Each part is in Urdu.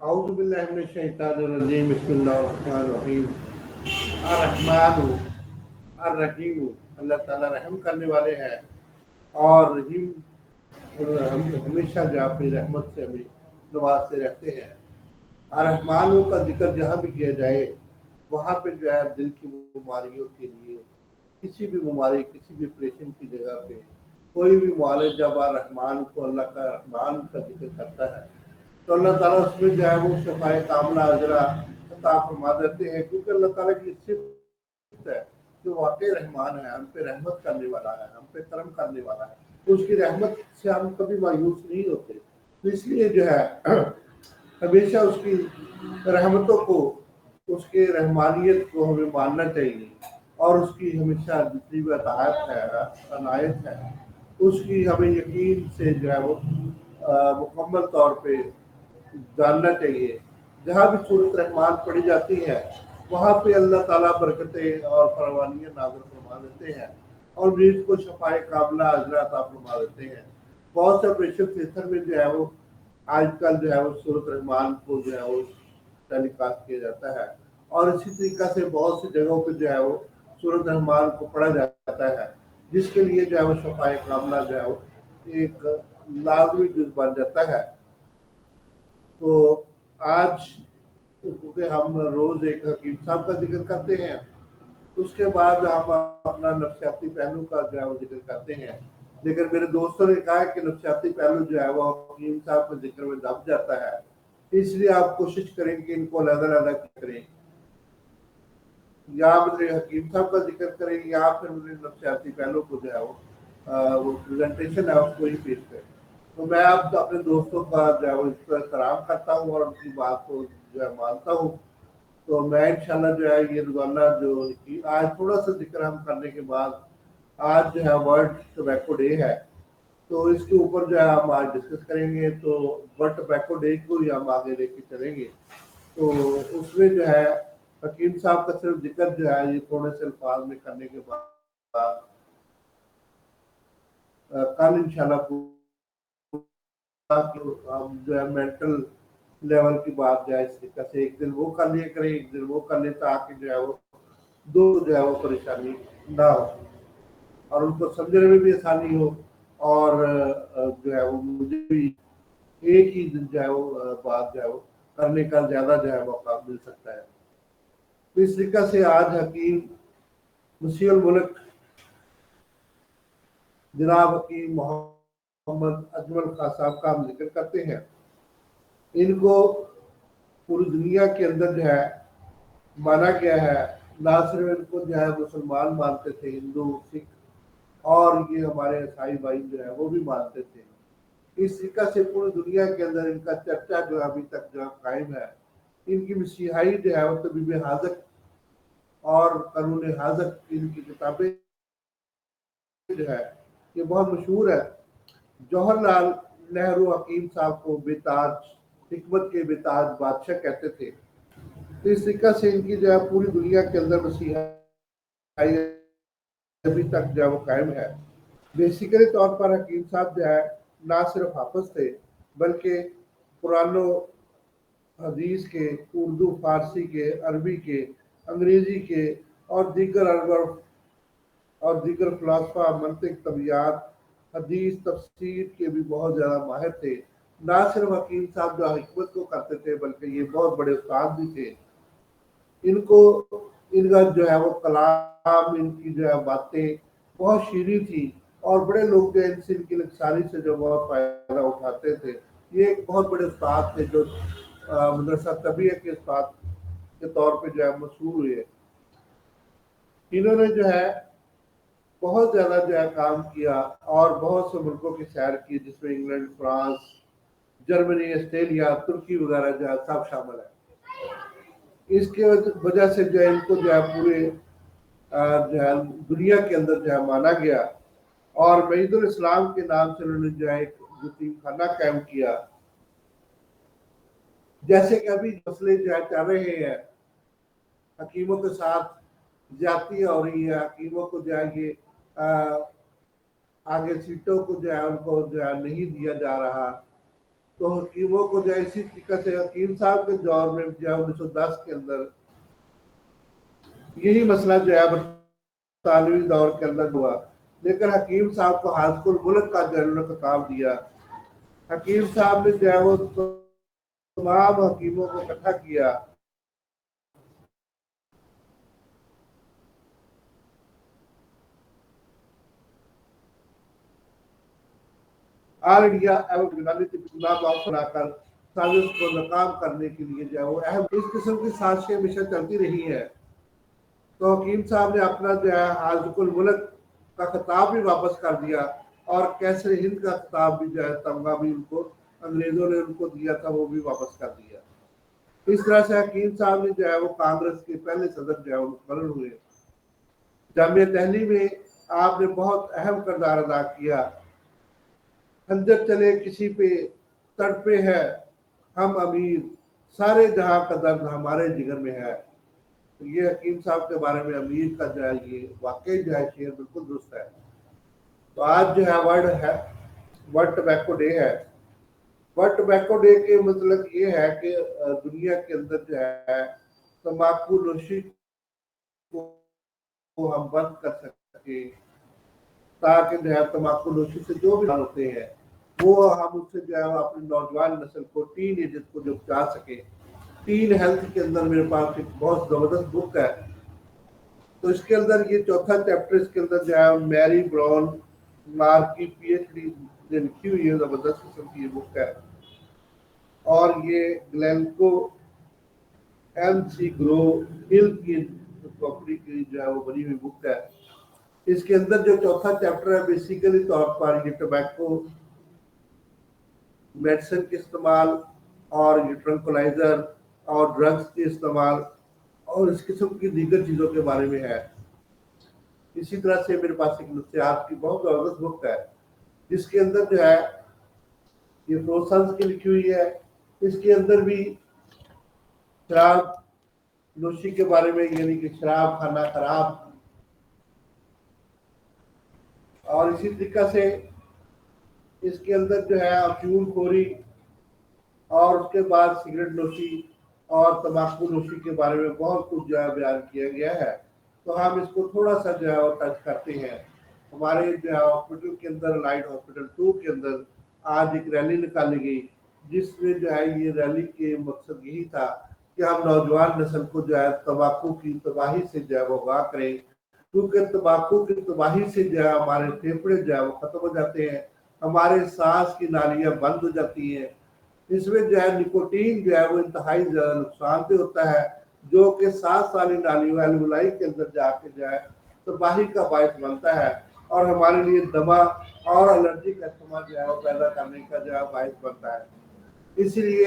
اعوذ باللہ من الشیطان الرجیم بسم اللہ الرحمن الرحیم الرحمن الرحیم اللہ تعالیٰ رحم کرنے والے ہیں اور رحیم ہم ہمیشہ جو اپنی رحمت سے ہمیں نوازتے رہتے ہیں۔ الرحمن کا ذکر جہاں بھی کیا جائے وہاں پہ جو ہے دل کی بیماریوں کے لیے کسی بھی بیماری کسی بھی آپریشن کی جگہ پہ کوئی بھی معالج جب الرحمن کو اللہ کا رحمان کا ذکر کرتا ہے تو اللہ تعالیٰ اس میں جو ہے وہ شفائے کاملہ اجرا عطا فرما دیتے ہیں، کیونکہ اللہ تعالیٰ کی صفت ہے جو واقعی رحمان ہے، ہم پہ رحمت کرنے والا ہے، ہم پہ کرم کرنے والا ہے، اس کی رحمت سے ہم کبھی مایوس نہیں ہوتے۔ تو اس لیے جو ہے ہمیشہ اس کی رحمتوں کو، اس کے رحمانیت کو ہمیں ماننا چاہیے اور اس کی ہمیشہ جتنی بھی عطایت ہے، عنایت ہے، اس کی ہمیں یقین سے جو ہے وہ مکمل طور پہ جاننا چاہیے۔ جہاں بھی صورت رحمان پڑھی جاتی ہے وہاں پہ اللہ تعالیٰ برکتیں اور فراوانیاں نازل فرما دیتے ہیں اور مریض کو شفائے کاملہ اجرا عطا فرما دیتے ہیں۔ بہت سے آپریشن تھیٹر میں جو ہے وہ آج کل جو ہے وہ صورت رحمان کو جو ہے وہ ٹیلی کاسٹ کیا جاتا ہے، اور اسی طریقہ سے بہت سی جگہوں پہ جو ہے وہ صورت رحمان کو پڑھا جاتا ہے، جس کے لیے جو ہے وہ شفائے کاملہ جو ہے وہ ایک لازمی جز بن جاتا ہے۔ تو آج کیونکہ ہم روز ایک حکیم صاحب کا ذکر کرتے ہیں، اس کے بعد ہم اپنا نفسیاتی پہلو کا جو ہے وہ ذکر کرتے ہیں، لیکن میرے دوستوں نے کہا کہ نفسیاتی پہلو جو ہے وہ حکیم صاحب کے ذکر میں دب جاتا ہے، اس لیے آپ کوشش کریں کہ ان کو علیحدہ علیحدہ کریں، یا میرے حکیم صاحب کا ذکر کریں یا پھر میرے نفسیاتی پہلو کو جو ہے وہ پریزنٹیشن ہے اس کو ہی پیش کریں۔ تو میں اب اپنے دوستوں کا جو ہے وہ اس کو احترام کرتا ہوں اور ان کی بات کو جو ہے مانتا ہوں۔ تو میں انشاءاللہ جو ہے یہ روزانہ جو آج تھوڑا سا ذکر ہم کرنے کے بعد آج جو ہے ورلڈ ٹوبیکو ڈے ہے، تو اس کے اوپر جو ہے ہم آج ڈسکس کریں گے، تو ورلڈ ٹوبیکو ڈے کو ہی ہم آگے لے کے چلیں گے۔ تو اس میں جو ہے حکیم صاحب کا صرف ذکر جو ہے یہ تھوڑے سے الفاظ میں کرنے کے بعد کل انشاءاللہ ہم جو ہے مینٹل لیول کی بات جو ہے اس طریقہ سے ایک دن وہ کر لیا کریں ایک دن وہ کر لیں، تاکہ جو ہے وہ دو جو ہے وہ پریشانی نہ ہو اور ان کو سمجھنے میں بھی آسانی ہو، اور جو ہے وہ مجھے بھی ایک ہی دن جو ہے وہ بات جو ہے وہ کرنے کا زیادہ جو ہے موقع مل سکتا ہے۔ تو اس طریقہ سے آج حکیم مسیح الملک جناب حکیم محمد اجمل خان صاحب کا ہم ذکر کرتے ہیں۔ ان کو پوری دنیا کے اندر جو ہے مانا گیا ہے، نہ صرف ان کو جو ہے مسلمان مانتے تھے، ہندو سکھ اور یہ ہمارے عیسائی بھائی جو ہے وہ بھی مانتے تھے۔ اس طریقہ سے پوری دنیا کے اندر ان کا چرچا جو ہے ابھی تک جو ہے قائم ہے۔ ان کی مسیحائی جو ہے وہ طبیب حاذق اور قانون حاذق ان کی کتابیں جو ہے یہ بہت مشہور ہے۔ جوہر لال نہرو حکیم صاحب کو بے تاج، حکمت کے بے تاج بادشاہ کہتے تھے۔ تو اس طریقہ سے ان کی جو ہے پوری دنیا کے اندر مسیحائی ابھی تک جو ہے وہ قائم ہے۔ بیسیکلی طور پر حکیم صاحب جو ہے نہ صرف حافظ تھے بلکہ قرآن و حدیث کے، اردو فارسی کے، عربی کے، انگریزی کے اور دیگر فلاسفہ، منطق، طبیعیات، حدیث، تفسیر کے بھی بہت زیادہ ماہر تھے۔ نہ صرف حکیم صاحب جو حکمت کو کرتے تھے بلکہ یہ بہت بڑے استاد بھی تھے۔ ان کو ان کا جو ہے وہ کلام، ان کی جو ہے باتیں بہت شیریں تھی اور بڑے لوگ جو ان سے ان کی لسانی سے جو بہت فائدہ اٹھاتے تھے۔ یہ ایک بہت بڑے استاد تھے جو مدرسہ طبیعہ کے استاد کے طور پہ جو ہے مشہور ہوئے۔ انہوں نے جو ہے بہت زیادہ جو ہے کام کیا اور بہت سے ملکوں کی سیر کی، جس میں انگلینڈ، فرانس، جرمنی، آسٹریلیا، ترکی وغیرہ جو ہے سب شامل ہے۔ اس کی وجہ سے جو ہے ان کو جو ہے پورے جو ہے دنیا کے اندر جو ہے مانا گیا، اور معید الاسلام کے نام سے انہوں نے جو ہے ایک یتیم خانہ قائم کیا۔ جیسے کہ ابھی مسئلے جو ہے چل رہے ہیں، حکیموں کے ساتھ زیادتی ہو رہی ہے، حکیموں کو جو ہے یہ آگے سیٹوں کو جو ہے ان کو جو ہے نہیں دیا جا رہا، تو حکیموں کو جو ہے اسی طریقے سے حکیم صاحب کے دور میں جو ہے 1910 کے اندر یہی مسئلہ جو ہے برطانوی دور کے اندر ہوا، لیکن حکیم صاحب کو حاضق الملک کا جو ہے خطاب دیا۔ حکیم صاحب نے جو ہے وہ تمام حکیموں کو اکٹھا کیا، آل انڈیا بنا کر سازش کو ناکام کرنے کے لیے جو ہے وہ اہم اس قسم کی سازشیں ہمیشہ چلتی رہی ہیں۔ تو حکیم صاحب نے اپنا جو ہے حاضق الملک کا خطاب بھی واپس کر دیا، اور کیسر ہند کا خطاب بھی جو ہے تمغہ بھی ان کو انگریزوں نے ان کو دیا تھا وہ بھی واپس کر دیا۔ اس طرح سے حکیم صاحب نے جو ہے وہ کانگریس کے پہلے صدر جو ہے وہ مقرر ہوئے۔ جامعہ دہلی میں آپ نے بہت اہم کردار ادا کیا۔ خنجر چلے کسی پہ تڑپے ہے ہم امیر، سارے جہاں کا درد ہمارے جگر میں ہے۔ یہ حکیم صاحب کے بارے میں امیر کا جو ہے یہ واقعی جو ہے شعر بالکل درست ہے۔ تو آج جو ہے ورلڈ ٹبیکو ڈے ہے۔ ورلڈ ٹبیکو ڈے کے مطلب یہ ہے کہ دنیا کے اندر جو ہے تمباکو نوشی کو ہم بند کر سکیں، تاکہ جو ہے تمباکو نوشی سے جو بھی ہوتے ہیں وہ ہم اس سے جو ہے اپنی نوجوان نسل کو ٹین ایجز کو جو بچا سکے۔ ٹین ہیلتھ کے اندر میرے پاس ایک بہت زبردست بک ہے، تو اس کے اندر یہ چوتھا چیپٹر اس کے اندر جو ہے میری براؤن مارک کی پی ایچ ڈی نے لکھی ہوئی ہے، زبردست قسم کی یہ بک ہے، اور یہ گلینکو ایم سی گرو ہل کی پراپرٹی کی جو ہے وہ بنی ہوئی بک ہے۔ اس کے اندر جو چوتھا چیپٹر ہے بیسیکلی طور پر یہ ٹبیکو میڈیسن کے استعمال اور یہ ٹرنکولائزر اور ڈرگز کے استعمال اور اس قسم کی دیگر چیزوں کے بارے میں ہے۔ اسی طرح سے میرے پاس ایک نفسیات کی بہت زبردست بک ہے جس کے اندر جو ہے یہ پروسنس کی لکھی ہوئی ہے۔ اس کے اندر بھی شراب نوشی کے بارے میں، یعنی کہ شراب کھانا خراب، اور اسی طریقہ سے اس کے اندر جو ہے افیون خوری اور اس کے بعد سگریٹ نوشی اور تمباکو نوشی کے بارے میں بہت کچھ جو ہے بیان کیا گیا ہے۔ تو ہم اس کو تھوڑا سا جو ہے وہ ٹچ کرتے ہیں۔ ہمارے جو ہے ہاسپٹل کے اندر لائٹ ہاسپٹل 2 کے اندر آج ایک ریلی نکالی گئی، جس میں جو ہے یہ ریلی کے مقصد یہی تھا کہ ہم نوجوان نسل کو جو ہے تمباکو کی تباہی سے جو ہے وہ آگاہ کریں، کیونکہ تمباکو کی تباہی سے جو ہے ہمارے پھیپھڑے جو ہے وہ ختم ہو جاتے ہیں، ہمارے سانس کی نالیاں بند ہو جاتی ہیں۔ اس میں جو ہے نکوٹین جو ہے وہ انتہائی زیادہ نقصان دہ ہوتا ہے، جو کہ سانس والی نالیوں الولائی کے اندر جا کے جو ہے تباہی کا باعث بنتا ہے، اور ہمارے لیے دما اور الرجی کا استعمال جو ہے وہ پیدا کرنے کا جو ہے باعث بنتا ہے۔ اسی لیے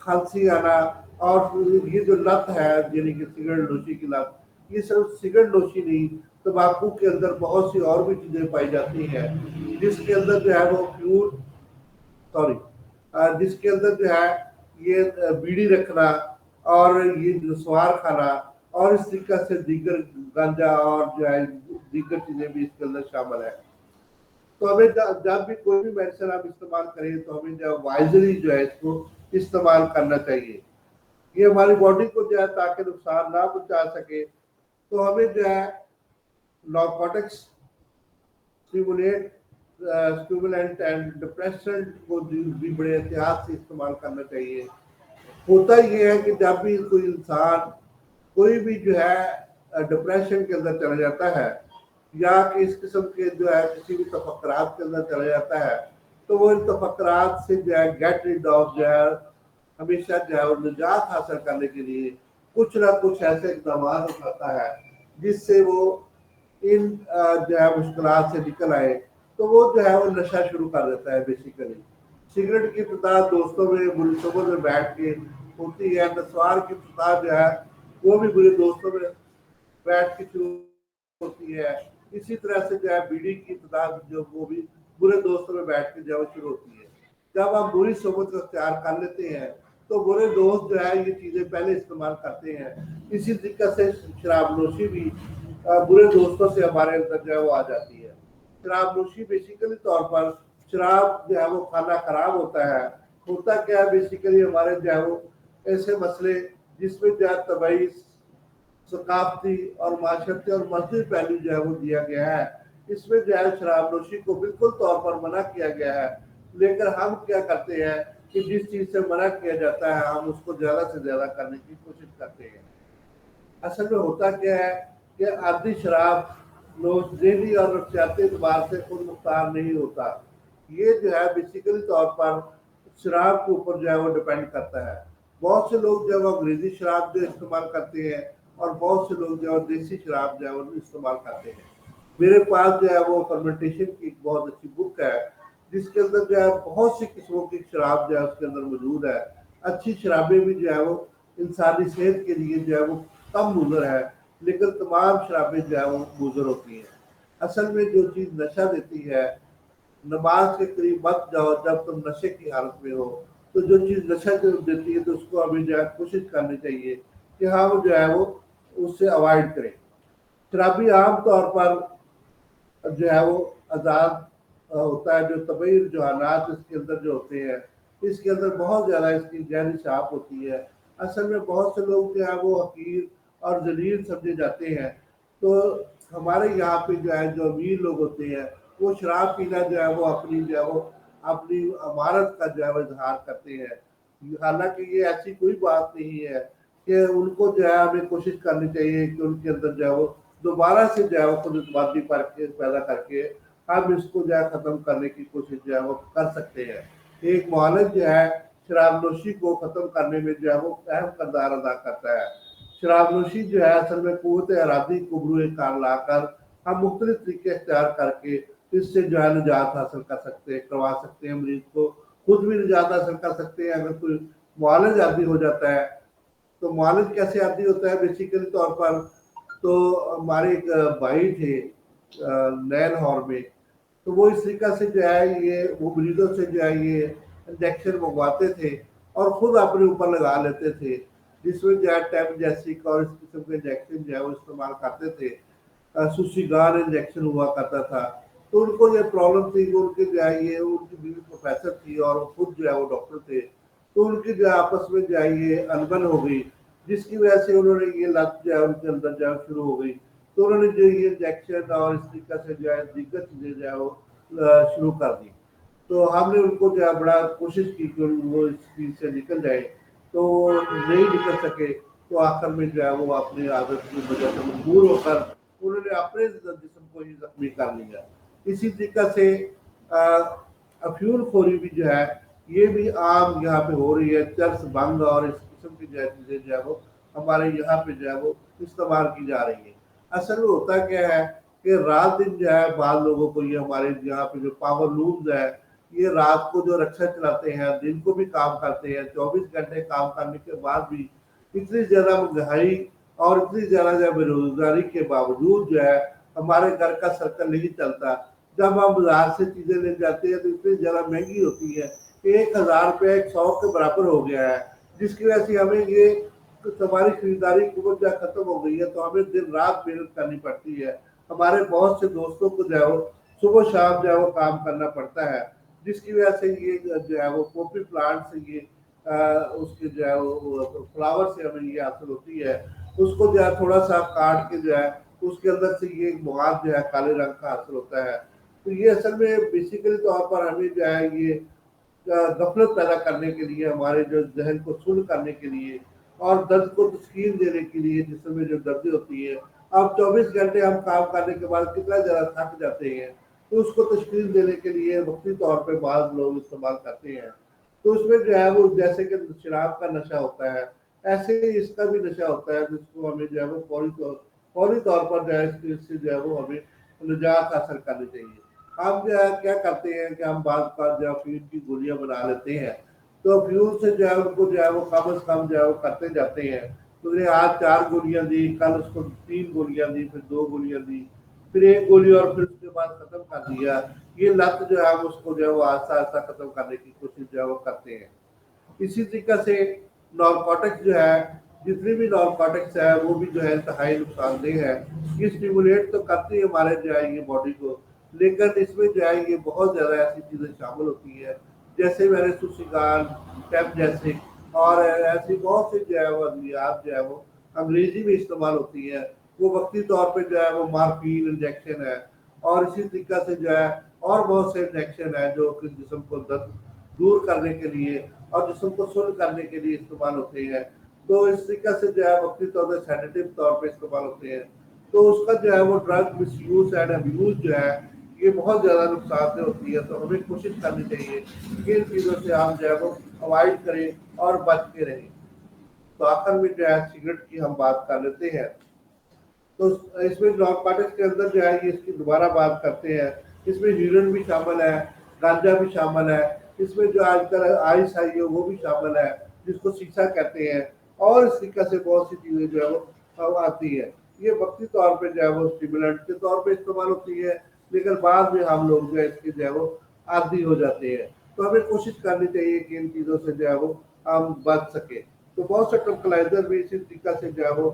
کھانسی آنا اور یہ جو لت ہے یعنی کہ سگریٹ نوشی کی لت، یہ صرف سگریٹ نوشی نہیں، تمباکو کے اندر بہت سی اور بھی چیزیں پائی جاتی ہیں جس کے اندر جو ہے وہ جس کے اندر جو ہے یہ بیڑی رکھنا اور یہ نسوار کھانا اور اس طریقے سے دیگر گانجا اور جو ہے دیگر چیزیں بھی اس کے اندر شامل ہے۔ تو ہمیں جب بھی کوئی بھی میڈیسن ہم استعمال کریں تو ہمیں جو وائزلی جو ہے اس کو استعمال کرنا چاہیے۔ یہ ہماری باڈی کو جو ہے تاکہ نقصان نہ پہنچا سکے، تو ہمیں جو ہے نارکوٹکس اسٹیمولینٹ اینڈ ڈپریسنٹ کو بھی بڑے احتیاط سے استعمال کرنا چاہیے۔ ہوتا یہ ہے کہ جب بھی کوئی انسان کوئی بھی جو ہے ڈپریشن کے اندر چلا جاتا ہے یا کہ اس قسم کے جو ہے کسی بھی تفکرات کے اندر چلا جاتا ہے، تو وہ ان تفکرات سے جو ہے گیٹ ریڈ آف جو ہے ہمیشہ جو ہے وہ نجات حاصل کرنے کے لیے کچھ نہ کچھ ایسے اقدامات اٹھاتا ہے جس سے وہ ان جو ہے مشکلات سے نکل آئے۔ تو وہ جو ہے وہ نشہ شروع کر دیتا ہے بیسیکلی۔ سگریٹ کی ابتدا دوستوں میں بری صحبت میں بیٹھ کے ہوتی ہے، نسوار کی ابتدا جو ہے وہ بھی برے دوستوں میں بیٹھ کے شروع ہوتی ہے۔ اسی طرح سے جو ہے بیڑی کی ابتدا جو وہ بھی برے دوستوں میں بیٹھ کے جو ہے شروع ہوتی ہے۔ جب ہم بری صحبت کو اختیار کر لیتے ہیں تو برے دوست جو ہے یہ چیزیں پہلے استعمال کرتے ہیں۔ اسی طریقے سے شراب نوشی بھی برے دوستوں سے ہمارے اندر جو ہے وہ آ جاتی ہے۔ شراب نوشی بیسیکلی طور پر شراب جو ہے وہ کھانا خراب ہوتا ہے، ہوتا کیا ہے بیسیکلی ہمارے جو ہے وہ ایسے مسئلے جس میں جو ہے طبعی، ثقافتی اور معاشرتی اور مذہبی پہلو جو ہے وہ دیا گیا ہے، اس میں جو ہے شراب نوشی کو بالکل طور پر منع کیا گیا ہے، لیکن ہم کیا کرتے ہیں کہ جس چیز سے منع کیا جاتا ہے ہم اس کو زیادہ سے زیادہ کرنے کی کوشش کرتے ہیں۔ اصل میں ہوتا کیا ہے کہ عادی شراب نوش ذہنی اور نفسیاتی اعتبار سے خود مختار نہیں ہوتا، یہ جو ہے بیسیکلی طور پر شراب کے اوپر جو ہے وہ ڈپینڈ کرتا ہے۔ بہت سے لوگ جو ہے وہ انگریزی شراب جو استعمال کرتے ہیں اور بہت سے لوگ جو ہے دیسی شراب جو ہے وہ استعمال کرتے ہیں۔ میرے پاس جو ہے وہ فرمنٹیشن کی ایک بہت اچھی بک ہے جس کے اندر جو ہے بہت سی قسموں کی شراب جو ہے اس کے اندر موجود ہے۔ اچھی شرابیں بھی جو ہے وہ انسانی صحت کے لیے جو ہے وہ کم مضر ہے، لیکن تمام شرابیں جو ہے وہ مضر ہوتی ہیں۔ اصل میں جو چیز نشہ دیتی ہے، نماز کے قریب مت جاؤ جب تم نشے کی حالت میں ہو، تو جو چیز نشہ جو دیتی ہے تو اس کو ہمیں جو ہے کوشش کرنی چاہیے کہ ہم جو ہے وہ اس سے اوائڈ کریں۔ شرابی عام طور پر جو ہے وہ آزاد ہوتا ہے، جو طبعی رجحانات اس کے اندر جو ہوتے ہیں، اس کے اندر بہت زیادہ اس کی گہری چھاپ ہوتی ہے۔ اصل میں بہت سے لوگ جو ہے وہ حقیر اور ذلیل سمجھے جاتے ہیں، تو ہمارے یہاں پہ جو ہے جو امیر لوگ ہوتے ہیں وہ شراب پینا جو ہے وہ اپنی جو ہے وہ اپنی عمارت کا جو ہے وہ اظہار کرتے ہیں۔ حالانکہ یہ ایسی کوئی بات نہیں ہے کہ ان کو جو ہے ہمیں کوشش کرنی چاہیے کہ ان کے اندر جو ہے وہ دوبارہ سے جو ہے وہ خود اعتمادی پیدا کر کے ہم اس کو جو ہے ختم کرنے کی کوشش جو ہے وہ کر سکتے ہیں۔ ایک معالج جو ہے شراب نوشی کو ختم کرنے میں جو ہے وہ اہم کردار ادا کرتا ہے۔ شراب نوشی جو ہے اصل میں قوت ارادی کو بروئے کار لا کر ہم مختلف طریقے اختیار کر کے اس سے جو ہے نجات حاصل کروا سکتے ہیں، مریض کو خود بھی نجات حاصل کر سکتے ہیں۔ اگر کوئی معالج عادی ہو جاتا ہے تو معالج کیسے عادی ہوتا ہے بیسیکلی طور پر؟ تو ہمارے ایک بھائی تھے نئے لاہور میں، تو وہ اس طریقہ سے جو ہے یہ وہ مریضوں سے جو ہے یہ انجیکشن منگواتے تھے اور خود اپنے اوپر لگا لیتے تھے، جس میں جو ہے ٹیپ جیسک اور اس قسم کے انجیکشن جو ہے وہ استعمال کرتے تھے۔ سوسی گان انجیکشن ہوا کرتا تھا، تو ان کو یہ پرابلم تھی کہ ان کے جو ہے یہ ان کی بیوی پروفیسر تھی اور خود جو ہے وہ ڈاکٹر تھے، تو ان کی جو ہے آپس میں جو ہے یہ انبن ہو گئی، جس کی وجہ سے انہوں نے یہ لت جو ہے ان کے اندر جو ہے شروع ہو گئی، تو انہوں نے جو یہ انجیکشن اور اس طریقے سے جو ہے دیگر چیزیں جو ہے وہ شروع کر دی۔ تو ہم نے ان کو جو ہے بڑا کوشش کی کہ وہ اس چیز سے نکل جائے، تو وہ نہیں نکل سکے، تو آخر میں جو ہے وہ اپنی عادت کی وجہ سے مجبور ہو کر انہوں نے اپنے جسم کو ہی زخمی کر لیا۔ اسی طریقے سے افیون خوری بھی جو ہے یہ بھی عام یہاں پہ ہو رہی ہے، چرس بھنگ اور اس قسم کی جو ہے چیزیں جو ہے وہ ہمارے یہاں پہ جو ہے وہ استعمال کی جا رہی ہیں۔ اصل میں ہوتا کیا ہے کہ رات دن جو ہے بعض لوگوں کو یہ ہمارے یہاں پہ جو پاور لومز ہے یہ رات کو جو رکشا چلاتے ہیں، دن کو بھی کام کرتے ہیں، 24 گھنٹے کام کرنے کے بعد بھی اتنی زیادہ مہنگائی اور اتنی زیادہ جو بے روزگاری کے باوجود جو ہے ہمارے گھر کا سرکل نہیں چلتا۔ جب ہم بازار سے چیزیں لے جاتے ہیں تو اتنی زیادہ مہنگی ہوتی ہے کہ 1000 روپے 100 کے برابر ہو گیا ہے، جس کی وجہ سے ہمیں یہ ہماری خریداری قوت جو ختم ہو گئی ہے، تو ہمیں دن رات محنت کرنی پڑتی ہے۔ ہمارے بہت سے دوستوں کو جو ہے وہ صبح شام جو ہے وہ کام کرنا پڑتا ہے، جس کی وجہ سے یہ جو ہے وہ پوپی پلانٹ سے یہ اس کے جو ہے وہ فلاور سے ہمیں یہ حاصل ہوتی ہے، اس کو جو ہے تھوڑا سا کاٹ کے جو ہے اس کے اندر سے یہ مواد جو ہے کالے رنگ کا حاصل ہوتا ہے۔ تو یہ اصل میں بیسیکلی طور پر ہمیں جو ہے یہ غفلت پیدا کرنے کے لیے، ہمارے جو ذہن کو سن کرنے کے لیے اور درد کو تسکین دینے کے لیے، جسم میں جو دردیں ہوتی ہے، اب 24 گھنٹے ہم کام کرنے کے بعد کتنا زیادہ تھک جاتے ہیں، تو اس کو تشکیل دینے کے لیے وقتی طور پہ بعض لوگ استعمال کرتے ہیں۔ تو اس میں جو ہے وہ جیسے کہ شراب کا نشہ ہوتا ہے، ایسے ہی اس کا بھی نشہ ہوتا ہے، جس کو ہمیں جو ہے وہ فوری طور پر جو ہے اس سے جو ہے وہ ہمیں نجات حاصل کرنی چاہیے۔ ہم جو ہے کیا کرتے ہیں کہ ہم بعض بار جو ہے افیون کی گولیاں بنا لیتے ہیں، تو افیون سے جو ہے ان کو جو ہے وہ کم از کم جو ہے وہ کرتے جاتے ہیں، تو انہیں آج 4 گولیاں دی، کل اس کو 3 گولیاں دی، پھر 2 گولیاں دی، پھر 1 گولی اور پھر اس کے بعد ختم کر دیا۔ یہ لت جو ہے ہم اس کو جو ہے وہ آہستہ آہستہ ختم کرنے کی کوشش جو ہے وہ کرتے ہیں۔ اسی طریقے سے نارکوٹکس جو ہے، جتنی بھی نارکوٹکس ہے وہ بھی جو ہے انتہائی نقصان دہ ہے۔ یہ اسٹیمولیٹ تو کرتی ہے ہمارے جو ہے یہ باڈی کو، لیکن اس میں جو ہے یہ بہت زیادہ ایسی چیزیں شامل ہوتی ہیں جیسے ویریسو سگال ٹیپ جیسے، اور ایسی بہت سی جو ہے وہ ادویات جو ہے وہ انگریزی میں استعمال ہوتی ہیں، وہ وقتی طور پہ جو ہے وہ مارفین انجیکشن ہے، اور اسی طریقہ سے جو ہے اور بہت سے انجیکشن ہے جو کہ جسم کو درد دور کرنے کے لیے اور جسم کو سن کرنے کے لیے استعمال ہوتے ہیں۔ تو اس طریقہ سے جو ہے وقتی طور پہ سینیٹیو طور پہ استعمال ہوتے ہیں، تو اس کا جو ہے وہ drug miss use and abuse جو ہے یہ بہت زیادہ نقصان دہ ہوتی ہے۔ تو ہمیں کوشش کرنی چاہیے کہ ان چیزوں سے ہم جو ہے وہ اوائڈ کریں اور بچ کے رہیں۔ تو آخر میں جو ہے سگریٹ کی ہم بات کر لیتے ہیں۔ تو اس میں نارکوٹکس کے اندر جو ہے یہ اس کی دوبارہ بات کرتے ہیں، اس میں ہیروئن بھی شامل ہے، گانجا بھی شامل ہے، اس میں جو آج کل آئس آئی ہے وہ بھی شامل ہے جس کو سیسا کہتے ہیں، اور اس طریقے سے بہت سی چیزیں جو ہے وہ آتی ہے۔ یہ وقتی طور پہ جو ہے وہ اسٹیمولنٹ کے طور پہ استعمال ہوتی ہے، لیکن بعد میں ہم لوگ جو ہے اس کے جو ہے وہ عادی ہو جاتے ہیں۔ تو ہمیں کوشش کرنی چاہیے کہ ان چیزوں سے جو ہے وہ ہم بچ سکیں۔ تو بہت سے ٹرنکلائزر بھی اسی طریقہ سے جو ہے وہ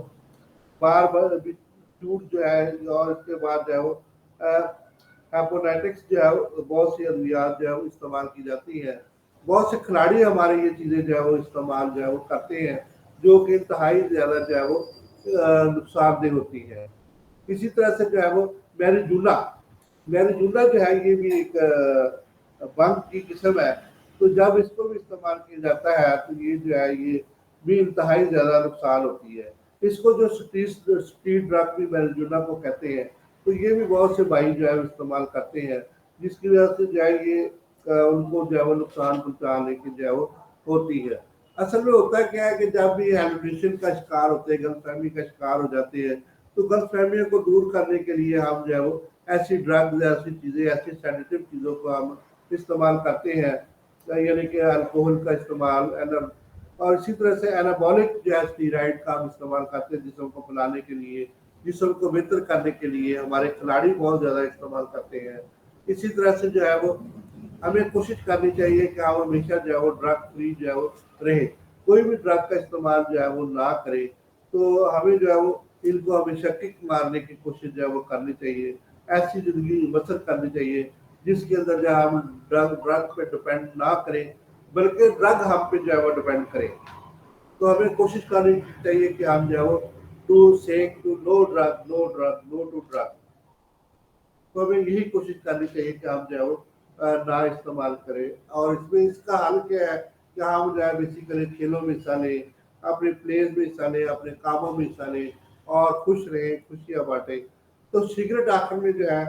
بار بار ٹوٹ جو ہے، اور اس کے بعد جو ہے وہ ہیپونیٹکس جو ہے بہت سی ادویات جو ہے وہ استعمال کی جاتی ہے۔ بہت سے کھلاڑی ہمارے یہ چیزیں جو ہے وہ استعمال جو ہے وہ کرتے ہیں، جو کہ انتہائی زیادہ جو ہے وہ نقصان دہ ہوتی ہے۔ اسی طرح سے جو ہے وہ میریجونا، میریجونا جو ہے یہ بھی ایک بنگ کی قسم ہے۔ تو جب اس کو بھی استعمال کیا جاتا ہے تو یہ جو ہے یہ بھی انتہائی زیادہ نقصان ہوتی ہے۔ اس کو جو اسٹریٹ ڈرگ بھی میریجونا کو کہتے ہیں، تو یہ بھی بہت سے بھائی جو ہے استعمال کرتے ہیں، جس کی وجہ سے جو ہے یہ ان کو جو ہے وہ نقصان پہنچانے کی جو ہے وہ ہوتی ہے۔ اصل میں ہوتا کیا ہے کہ جب بھی ہیلوسینیشن کا شکار ہوتے ہیں، غلط فہمی کا شکار ہو جاتے ہیں، تو غلط فہمیوں کو دور کرنے کے لیے ہم جو ہے وہ ایسی ڈرگز، ایسی چیزیں، ایسی سینیٹیو چیزوں کو ہم استعمال کرتے ہیں، یعنی کہ الکوہل کا استعمال، اور اسی طرح سے اینابولک جو ہے اسٹیرائڈ کا ہم استعمال کرتے ہیں جسم کو پھلانے کے لیے، جسم کو بہتر کرنے کے لیے۔ ہمارے کھلاڑی بہت زیادہ استعمال کرتے ہیں۔ اسی طرح سے جو ہے وہ ہمیں کوشش کرنی چاہیے کہ ہم ہمیشہ جو ہے وہ ڈرگ فری جو ہے وہ رہے، کوئی بھی ڈرگ کا استعمال جو ہے وہ نہ کرے۔ تو ہمیں جو ہے وہ ان کو ہمیشہ کک مارنے کی کوشش جو ہے وہ کرنی چاہیے، ایسی زندگی بسر کرنی چاہیے جس کے اندر جو ہے ہم ڈرگ پہ ڈپینڈ نہ کریں، بلکہ ڈرگ ہم پہ جو ہے وہ ڈپینڈ کریں۔ تو ہمیں کوشش کرنی چاہیے کہ ہم جو ہے وہ to seek to no drug, no drug, no to drug. تو ہمیں یہی کوشش کرنی چاہیے کہ ہم جو ہے وہ نہ استعمال کریں۔ اور اس میں اس کا حل کیا ہے کہ ہم جو ہے بیسیکلی کھیلوں میں حصہ لیں، اپنے پلیز میں حصہ لیں، اپنے کاموں میں حصہ لیں، اور خوش رہیں، خوشیاں بانٹیں۔ تو سگریٹ آخر میں جو ہے،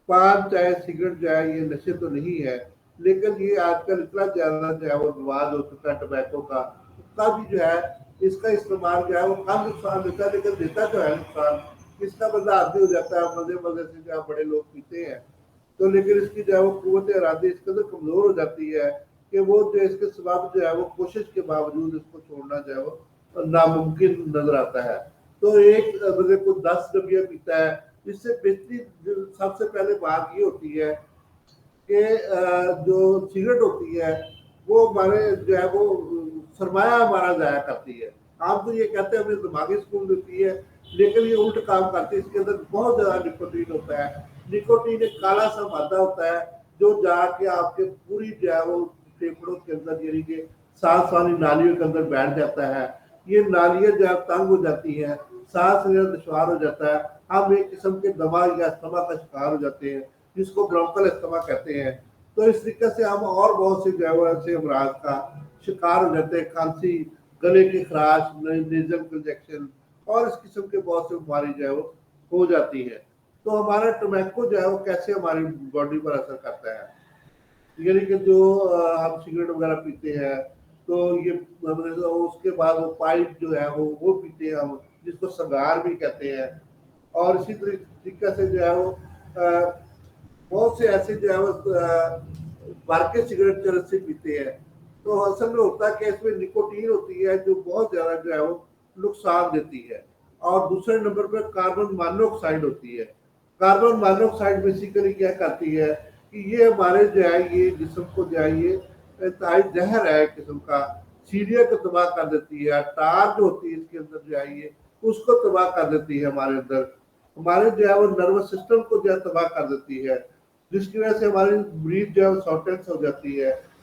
پان چاہے سگریٹ جو ہے یہ نشے تو نہیں ہے، لیکن یہ آج کل اتنا زیادہ جو ہے وہ رواج ہو چکا ہے ٹبیکو کا، اس کا بھی جو ہے اس کا استعمال جو ہے وہ کم نقصان دیتا ہے، لیکن دیتا جو ہے نقصان۔ اس کا بندہ عادی ہو جاتا ہے، مزے مزے سے جو ہے بڑے لوگ پیتے ہیں، تو لیکن اس کی جو ہے وہ قوت ارادی اس قدر کمزور ہو جاتی ہے کہ وہ جو اس کے سبب جو ہے وہ کوشش کے باوجود اس کو چھوڑنا جو ہے وہ ناممکن نظر آتا ہے۔ تو ایک بندے کو 10 ڈبیاں پیتا ہے، اس سے بہتری سب سے پہلے بات یہ ہوتی ہے کہ جو سگریٹ ہوتی ہے وہ ہمارے جو ہے وہ سرمایہ ہمارا ضائع کرتی ہے۔ آپ تو یہ کہتے ہیں ہمیں دماغی سکون دیتی ہے، لیکن یہ الٹ کام کرتی ہے۔ اس کے اندر بہت زیادہ نکوٹین ہوتا ہے۔ نکوٹین ایک کالا سا مادہ ہوتا ہے جو جا کے آپ کے پوری جو ہے وہ پھیپھڑوں کے اندر، یعنی کہ سانس والی نالیوں کے اندر بیٹھ جاتا ہے۔ یہ نالیاں جو ہے تنگ ہو جاتی ہیں، سانس لینا دشوار ہو جاتا ہے، ہم ایک قسم کے دما یا استما کا شکار ہو جاتے ہیں، جس کو برونکل استما کہتے ہیں۔ تو اس طریقے سے ہم اور بہت سے جو ہے وہ ایسے امراض کا شکار ہو جاتے ہیں، کھانسی، گلے کی خراش، نیزل کنجیکشن، اور اس قسم کے بہت سے بیماری جو ہے وہ ہو جاتی ہے۔ تو ہمارا ٹوبیکو جو ہے وہ کیسے ہماری باڈی پر اثر کرتا ہے، یعنی کہ جو ہم سگریٹ وغیرہ پیتے ہیں تو یہ اس کے بعد وہ پائپ جو ہے وہ پیتے ہیں ہم، جس کو سگار بھی کہتے ہیں۔ اور اسی طریقے سے جو ہے وہ بہت سے ایسے جو ہے وہ بھر کے سگریٹ چرس سے پیتے ہیں۔ تو اصل میں ہوتا ہے کہ اس میں نکوٹین ہوتی ہے جو بہت زیادہ جو ہے وہ نقصان دیتی ہے۔ اور دوسرے نمبر پہ کاربن مانوکسائڈ ہوتی ہے۔ کاربن مانوکسائڈ بیسیکلی کیا کرتی ہے کہ یہ ہمارے جو ہے یہ جسم کو جو ہے یہ انتہائی زہر ہے ایک قسم کا، سیڑھیاں کو تباہ کر دیتی ہے، ٹار جو ہوتی ہے اس کے اندر جو ہے یہ اس کو تباہ کر دیتی ہے، ہمارے اندر ہمارے جو ہے وہ نروس سسٹم کو جو ہے تباہ کر دیتی ہے، جس کی وجہ سے ہماری بریتھ جو ہے وہ شارٹیج ہو جاتی ہے،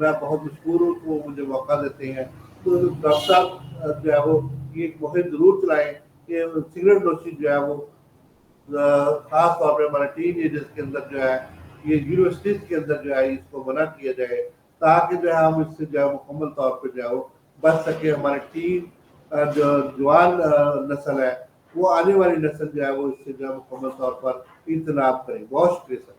میں بہت مشکور ہوں کہ وہ مجھے موقع دیتے ہیں. تو ڈاکٹر صاحب جو ہے وہ یہ ایک مہم ضرور چلائیں کہ سگریٹ نوشی جو ہے وہ خاص طور پہ ہمارے ٹین ایجرز کے اندر جو ہے یہ یونیورسٹیز کے اندر جو ہے اس کو منع کیا جائے تاکہ جو ہے ہم اس سے جو ہے مکمل طور پہ جو ہے بچ سکے. ہمارے ٹین جو جوان نسل ہے وہ آنے والی نسل جو ہے وہ اس سے جو ہے مکمل طور پر اجتناب کرے. بہت شکریہ سر.